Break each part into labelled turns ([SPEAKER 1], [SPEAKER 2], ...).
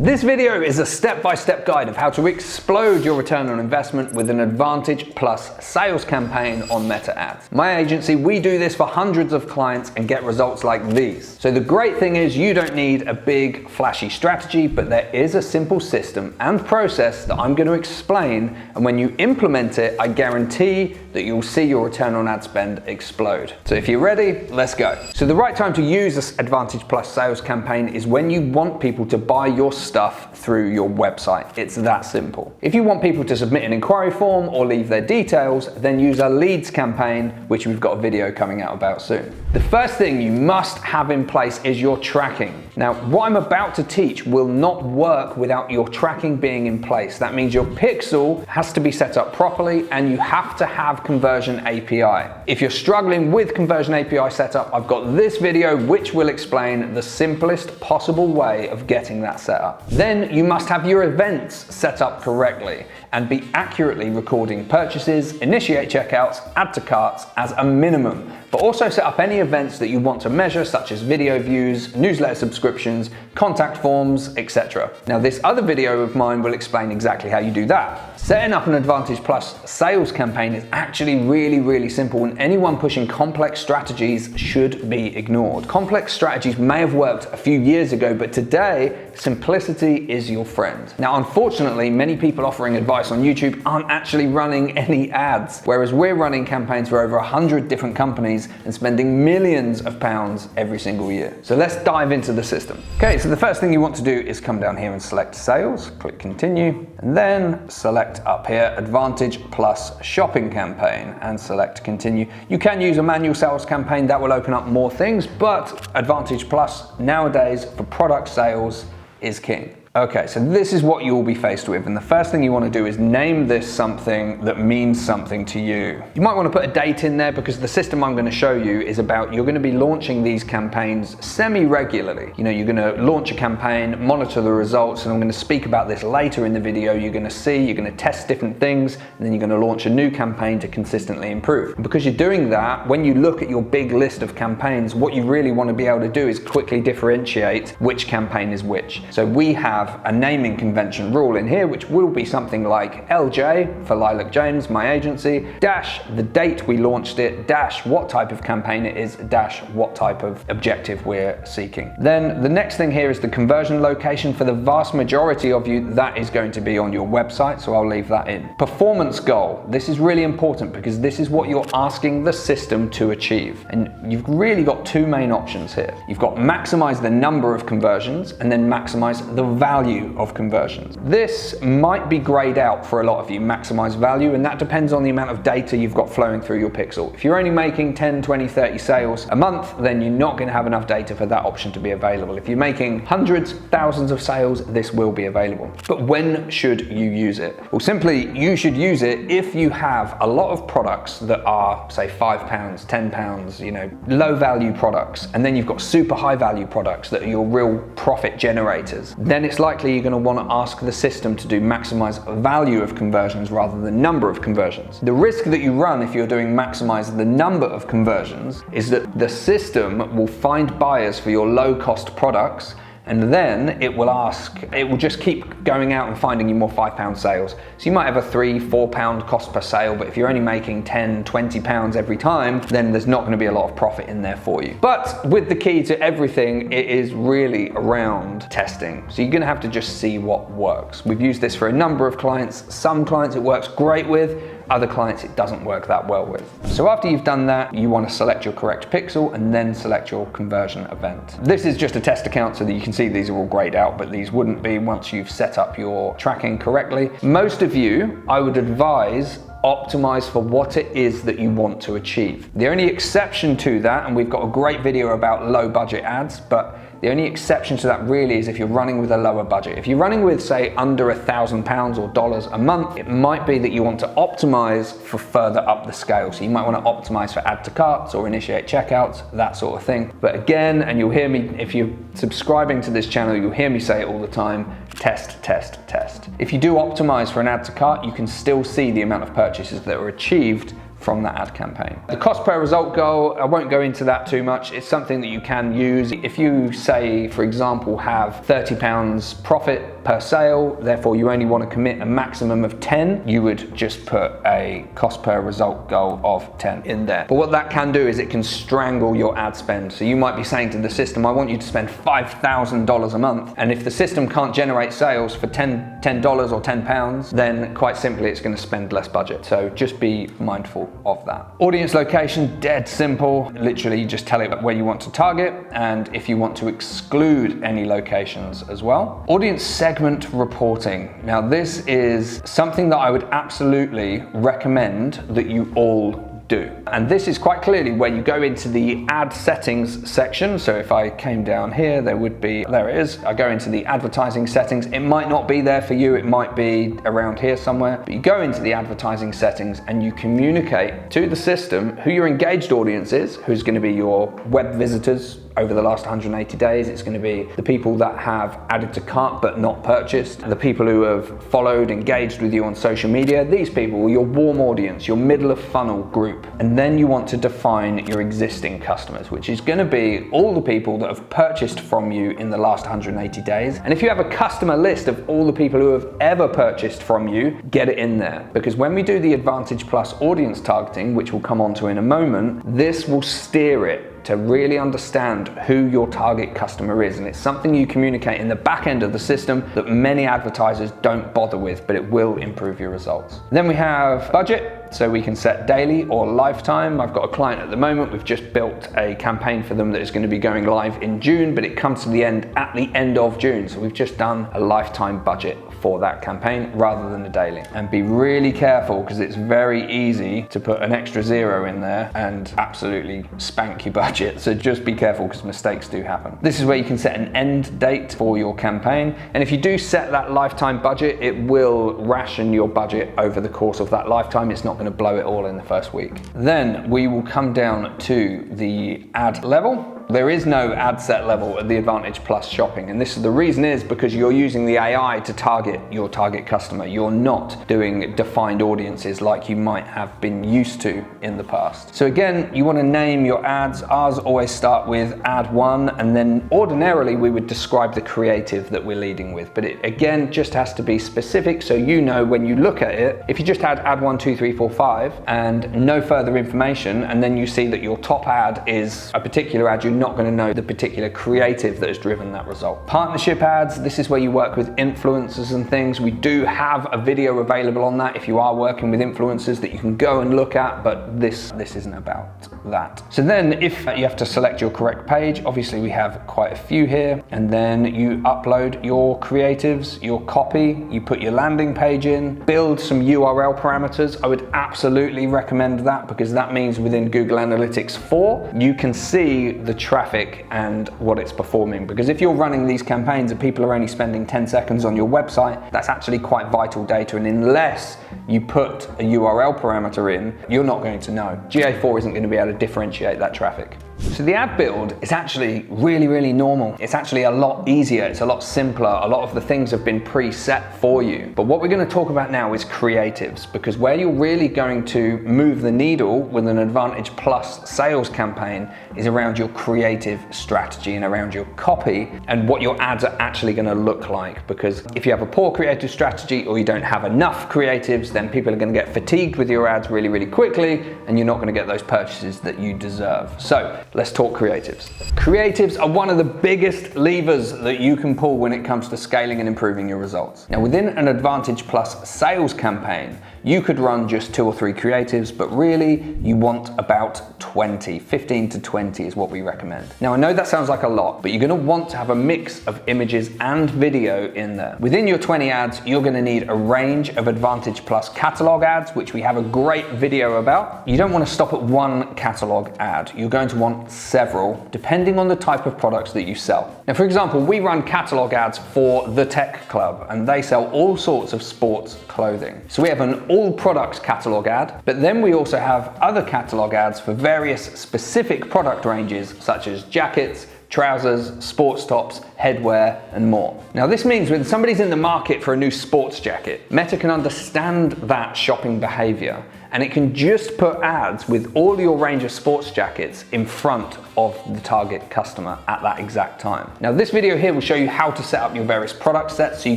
[SPEAKER 1] This video is a step-by-step guide of how to explode your return on investment with an Advantage Plus sales campaign on Meta Ads. My agency, we do this for hundreds of clients and get results like these. So the great thing is you don't need a big flashy strategy, but there is a simple system and process that I'm going to explain, and when you implement it, I guarantee that you'll see your return on ad spend explode. So if you're ready, let's go. So the right time to use this Advantage Plus sales campaign is when you want people to buy your stuff through your website. It's that simple. If you want people to submit an inquiry form or leave their details, then use a leads campaign, which we've got a video coming out about soon. The first thing you must have in place is your tracking. Now, what I'm about to teach will not work without your tracking being in place. That means your pixel has to be set up properly and you have to have Conversion API. If you're struggling with Conversion API setup, I've got this video which will explain the simplest possible way of getting that set up. Then you must have your events set up correctly and be accurately recording purchases, initiate checkouts, add to carts as a minimum, but also set up any events that you want to measure, such as video views, newsletter subscriptions, contact forms, etc. Now, this other video of mine will explain exactly how you do that. Setting up an Advantage Plus sales campaign is actually really simple, and anyone pushing complex strategies should be ignored. Complex strategies may have worked a few years ago, but today, simplicity is your friend. Now, unfortunately, many people offering advice on YouTube aren't actually running any ads, whereas we're running campaigns for over 100 different companies and spending millions of pounds every single year. So let's dive into the system. Okay, so the first thing you want to do is come down here and select sales, click continue, and then select up here Advantage Plus shopping campaign and select continue. You can use a manual sales campaign, that will open up more things, but Advantage Plus nowadays for product sales is king. Okay, so this is what you will be faced with, and the first thing you want to do is name this something that means something to you. You might want to put a date in there because the system I'm going to show you is about you're going to be launching these campaigns semi-regularly. You know, you're going to launch a campaign, monitor the results, and I'm going to speak about this later in the video. You're going to see, you're going to test different things, and then you're going to launch a new campaign to consistently improve. And because you're doing that, when you look at your big list of campaigns, what you really want to be able to do is quickly differentiate which campaign is which. So we have a naming convention rule in here, which will be something like LJ for Lilac James, my agency, dash the date we launched it, dash what type of campaign it is, dash what type of objective we're seeking. Then the next thing here is the conversion location. For the vast majority of you, that is going to be on your website, so I'll leave that in. Performance goal. This is really important because this is what you're asking the system to achieve. And you've really got two main options here. You've got maximize the number of conversions and then maximize the value of conversions. This might be grayed out for a lot of you, maximize value, and that depends on the amount of data you've got flowing through your pixel. If you're only making 10, 20, 30 sales a month, then you're not going to have enough data for that option to be available. If you're making hundreds, thousands of sales, this will be available. But when should you use it? Well, simply, you should use it if you have a lot of products that are, say, £5, £10, you know, low value products, and then you've got super high value products that are your real profit generators. Then it's likely you're going to want to ask the system to do maximize value of conversions rather than number of conversions. The risk that you run if you're doing maximize the number of conversions is that the system will find buyers for your low cost products, and then it will just keep going out and finding you more £5 sales. So you might have a £3, £4 cost per sale, but if you're only making 10, 20 pounds every time, then there's not going to be a lot of profit in there for you. But with the key to everything, it is really around testing. So you're going to have to just see what works. We've used this for a number of clients. Some clients it works great with, other clients it doesn't work that well with. So after you've done that, you want to select your correct pixel and then select your conversion event. This is just a test account so that you can see these are all grayed out, but these wouldn't be once you've set up your tracking correctly. Most of you, I would advise optimize for what it is that you want to achieve. The only exception to that, and we've got a great video about low budget ads, but the only exception to that really is if you're running with a lower budget. If you're running with, say, under £1,000 or dollars a month, it might be that you want to optimize for further up the scale. So you might want to optimize for add to carts or initiate checkouts, that sort of thing. But again, and you'll hear me, if you're subscribing to this channel, you'll hear me say it all the time, test, test, test. If you do optimize for an add to cart, you can still see the amount of purchases that are achieved from that ad campaign. The cost per result goal, I won't go into that too much. It's something that you can use. If you say, for example, have £30 profit per sale, therefore you only want to commit a maximum of 10, you would just put a cost per result goal of 10 in there. But what that can do is it can strangle your ad spend. So you might be saying to the system, I want you to spend $5,000 a month. And if the system can't generate sales for $10 or £10, then quite simply it's going to spend less budget. So just be mindful of that. Audience location, dead simple. Literally you just tell it where you want to target and if you want to exclude any locations as well. Audience segment reporting. Now this is something that I would absolutely recommend that you all do. And this is quite clearly where you go into the ad settings section. So if I came down here, there it is. I go into the advertising settings. It might not be there for you. It might be around here somewhere, but you go into the advertising settings and you communicate to the system who your engaged audience is, who's going to be your web visitors over the last 180 days. It's going to be the people that have added to cart but not purchased, the people who have followed, engaged with you on social media. These people, your warm audience, your middle of funnel group. And then you want to define your existing customers, which is going to be all the people that have purchased from you in the last 180 days. And if you have a customer list of all the people who have ever purchased from you, get it in there. Because when we do the Advantage Plus audience targeting, which we'll come on to in a moment, this will steer it to really understand who your target customer is. And it's something you communicate in the back end of the system that many advertisers don't bother with, but it will improve your results. Then we have budget. So we can set daily or lifetime. I've got a client at the moment, we've just built a campaign for them that is going to be going live in June, but it comes to the end at the end of June. So we've just done a lifetime budget for that campaign rather than a daily. And be really careful because it's very easy to put an extra zero in there and absolutely spank your budget. So just be careful because mistakes do happen. This is where you can set an end date for your campaign. And if you do set that lifetime budget, it will ration your budget over the course of that lifetime. It's not going to blow it all in the first week. Then we will come down to the ad level. There is no ad set level at the Advantage Plus shopping, and the reason is because you're using the AI to target your target customer. You're not doing defined audiences like you might have been used to in the past. So again, you want to name your ads. Ours always start with ad 1, and then ordinarily we would describe the creative that we're leading with, but it again just has to be specific so you know when you look at it. If you just had ad 1, 2, 3, 4, 5 and no further information, and then you see that your top ad is a particular ad, you're not going to know the particular creative that has driven that result. Partnership ads, this is where you work with influencers and things. We do have a video available on that if you are working with influencers that you can go and look at, but this isn't about that. So then if you have to select your correct page, obviously we have quite a few here, and then you upload your creatives, your copy, you put your landing page in, build some URL parameters. I would absolutely recommend that because that means within Google Analytics 4, you can see the traffic and what it's performing. Because if you're running these campaigns and people are only spending 10 seconds on your website, that's actually quite vital data. And unless you put a URL parameter in, you're not going to know. GA4 isn't going to be able to differentiate that traffic. So the ad build is actually really normal. It's actually a lot easier, it's a lot simpler. A lot of the things have been preset for you. But what we're going to talk about now is creatives, because where you're really going to move the needle with an Advantage Plus sales campaign is around your creative strategy and around your copy and what your ads are actually going to look like. Because if you have a poor creative strategy or you don't have enough creatives, then people are going to get fatigued with your ads really quickly and you're not going to get those purchases that you deserve. So let's talk creatives. Creatives are one of the biggest levers that you can pull when it comes to scaling and improving your results. Now, within an Advantage Plus sales campaign, you could run just 2 or 3 creatives, but really you want about 20, 15 to 20 is what we recommend. Now, I know that sounds like a lot, but you're gonna want to have a mix of images and video in there. Within your 20 ads, you're gonna need a range of Advantage Plus catalog ads, which we have a great video about. You don't wanna stop at one catalog ad. You're going to want several, depending on the type of products that you sell. Now, for example, we run catalog ads for the Tech Club, and they sell all sorts of sports clothing. So we have an all products catalog ad, but then we also have other catalog ads for various specific product ranges, such as jackets, trousers, sports tops, headwear, and more. Now, this means when somebody's in the market for a new sports jacket, Meta can understand that shopping behavior and it can just put ads with all your range of sports jackets in front of the target customer at that exact time. Now this video here will show you how to set up your various product sets so you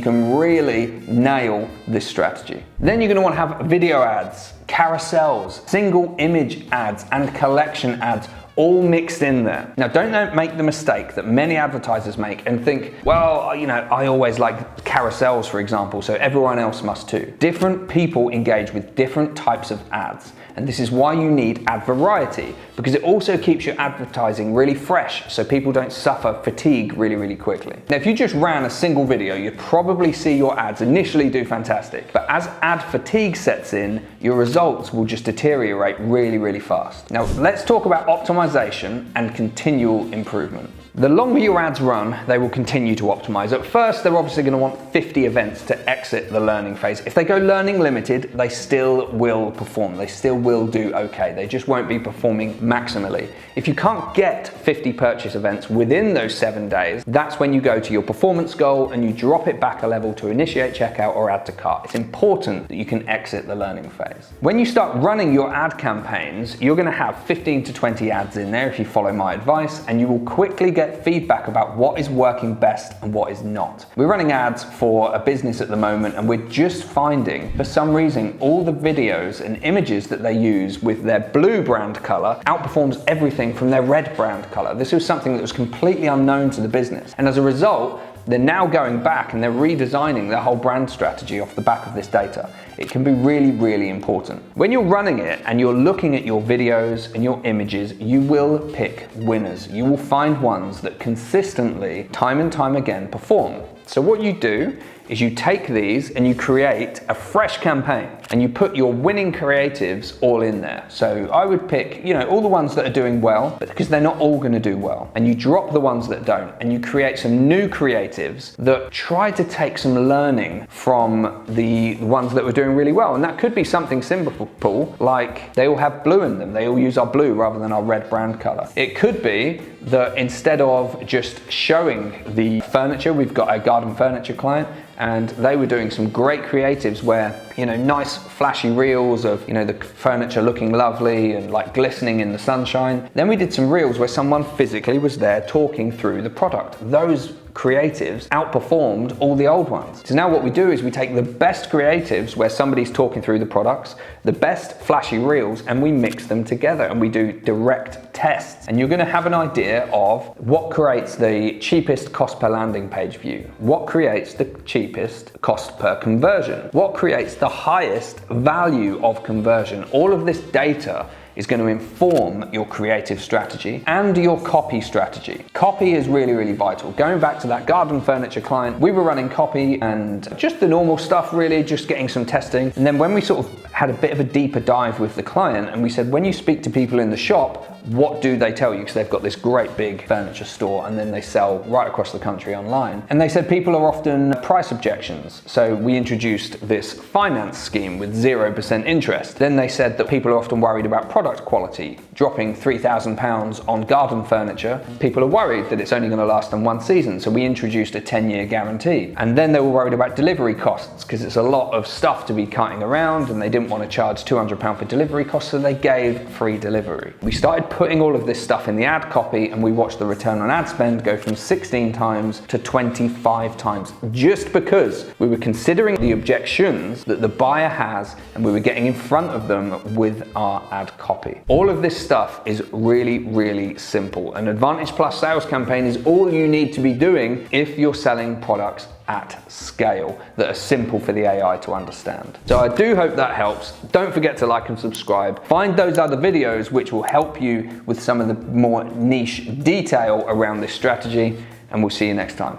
[SPEAKER 1] can really nail this strategy. Then you're going to want to have video ads, carousels, single image ads, and collection ads all mixed in there. Now don't make the mistake that many advertisers make and think, well, you know, I always like carousels, for example, so everyone else must too. Different people engage with different types of ads, and this is why you need ad variety, because it also keeps your advertising really fresh so people don't suffer fatigue really quickly. Now if you just ran a single video, you'd probably see your ads initially do fantastic, but as ad fatigue sets in, your results will just deteriorate really fast. Now let's talk about optimization and continual improvement. The longer your ads run, they will continue to optimize. At first, they're obviously going to want 50 events to exit the learning phase. If they go learning limited, they still will perform. They still will do okay. They just won't be performing maximally. If you can't get 50 purchase events within those 7 days, that's when you go to your performance goal and you drop it back a level to initiate checkout or add to cart. It's important that you can exit the learning phase. When you start running your ad campaigns, you're going to have 15 to 20 ads in there if you follow my advice, and you will quickly get feedback about what is working best and what is not. We're running ads for a business at the moment, and we're just finding, for some reason, all the videos and images that they use with their blue brand color outperforms everything from their red brand color. This was something that was completely unknown to the business, and as a result, they're now going back and they're redesigning their whole brand strategy off the back of this data. It can be really important. When you're running it and you're looking at your videos and your images, you will pick winners. You will find ones that consistently, time and time again, perform. So what you do is you take these and you create a fresh campaign and you put your winning creatives all in there. So I would pick, you know, all the ones that are doing well, but because they're not all going to do well, and you drop the ones that don't, and you create some new creatives that try to take some learning from the ones that were doing really well. And that could be something simple like they all have blue in them. They all use our blue rather than our red brand color. It could be that instead of just showing the furniture, we've got a garden furniture client, and they were doing some great creatives where, you know, nice flashy reels of, you know, the furniture looking lovely and like glistening in the sunshine. Then we did some reels where someone physically was there talking through the product. Those creatives outperformed all the old ones. So now what we do is we take the best creatives where somebody's talking through the products, the best flashy reels, and we mix them together and we do direct tests. And you're going to have an idea of what creates the cheapest cost per landing page view, what creates the cheapest cost per conversion, what creates the highest value of conversion. All of this data is going to inform your creative strategy and your copy strategy. Copy is really vital. Going back to that garden furniture client, we were running copy and just the normal stuff, really, just getting some testing. And then when we sort of had a bit of a deeper dive with the client and we said, when you speak to people in the shop, what do they tell you? Because they've got this great big furniture store and then they sell right across the country online. And they said people are often price objections. So we introduced this finance scheme with 0% interest. Then they said that people are often worried about product quality. Dropping £3,000 on garden furniture, people are worried that it's only going to last them one season. So we introduced a 10-year guarantee. And then they were worried about delivery costs because it's a lot of stuff to be cutting around and they didn't want to charge £200 for delivery costs, so they gave free delivery. We started putting all of this stuff in the ad copy and we watched the return on ad spend go from 16 times to 25 times, just because we were considering the objections that the buyer has and we were getting in front of them with our ad copy. All of this stuff is really simple. An Advantage Plus sales campaign is all you need to be doing if you're selling products at scale that are simple for the AI to understand. So I do hope that helps. Don't forget to like and subscribe. Find those other videos which will help you with some of the more niche detail around this strategy, and we'll see you next time.